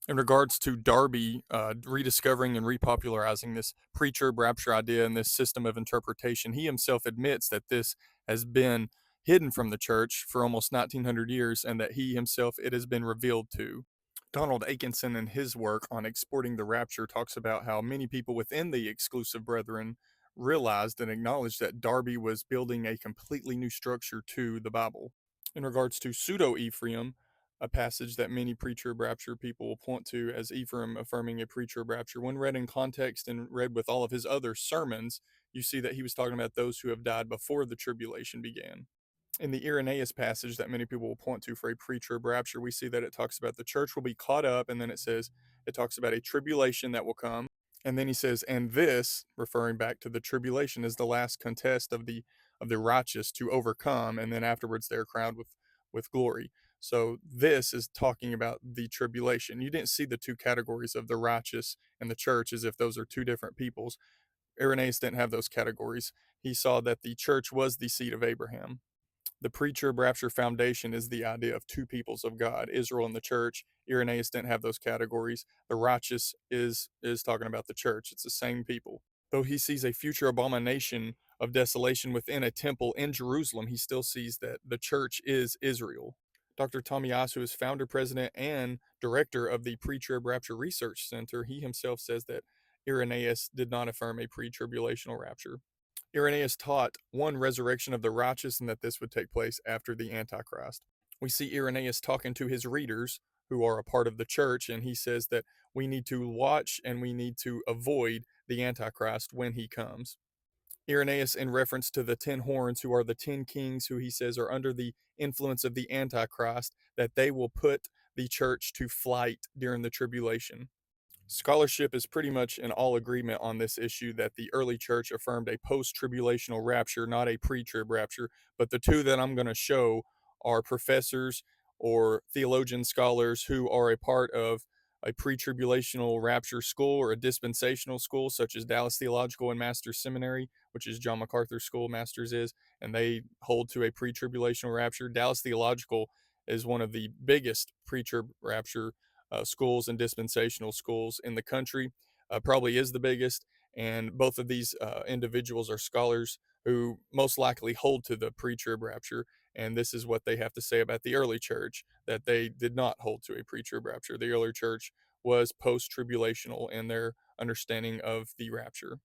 In regards to Darby rediscovering and repopularizing this pre-trib rapture idea and this system of interpretation, he himself admits that this has been hidden from the church for almost 1900 years and that he himself, it has been revealed to. Donald Atkinson, in his work on exporting the rapture, talks about how many people within the exclusive brethren realized and acknowledged that Darby was building a completely new structure to the Bible. In regards to pseudo Ephraim, a passage that many pre-trib rapture people will point to as Ephraim affirming a pre-trib rapture, when read in context and read with all of his other sermons, you see that he was talking about those who have died before the tribulation began. In the Irenaeus passage that many people will point to for a pre-trib rapture, we see that it talks about the church will be caught up, and then it talks about a tribulation that will come, and then he says, and this, referring back to the tribulation, is the last contest of the righteous to overcome, and then afterwards they're crowned with glory. So this is talking about the tribulation. You didn't see the two categories of the righteous and the church as if those are two different peoples. Irenaeus didn't have those categories. He saw that the church was the seed of Abraham. The pre-trib rapture foundation is the idea of two peoples of God, Israel and the church. Irenaeus didn't have those categories. The righteous is talking about the church. It's the same people. Though he sees a future abomination of desolation within a temple in Jerusalem, he still sees that the church is Israel. Dr. Tomiyasu is founder, president, and director of the Pre-Trib Rapture Research Center. He himself says that Irenaeus did not affirm a pre-tribulational rapture. Irenaeus taught one resurrection of the righteous and that this would take place after the Antichrist. We see Irenaeus talking to his readers who are a part of the church, and he says that we need to watch and we need to avoid the Antichrist when he comes. Irenaeus, in reference to the 10 horns, who are the 10 kings who he says are under the influence of the Antichrist, that they will put the church to flight during the tribulation. Scholarship is pretty much in all agreement on this issue that the early church affirmed a post tribulational rapture, not a pre trib rapture. But the two that I'm going to show are professors or theologian scholars who are a part of a pre tribulational rapture school or a dispensational school, such as Dallas Theological and Master's Seminary, which is John MacArthur's school, Master's is, and they hold to a pre tribulational rapture. Dallas Theological is one of the biggest pre trib rapture schools and dispensational schools in the country, probably is the biggest. And both of these individuals are scholars who most likely hold to the pre trib rapture. And this is what they have to say about the early church, that they did not hold to a pre trib rapture. The early church was post tribulational in their understanding of the rapture.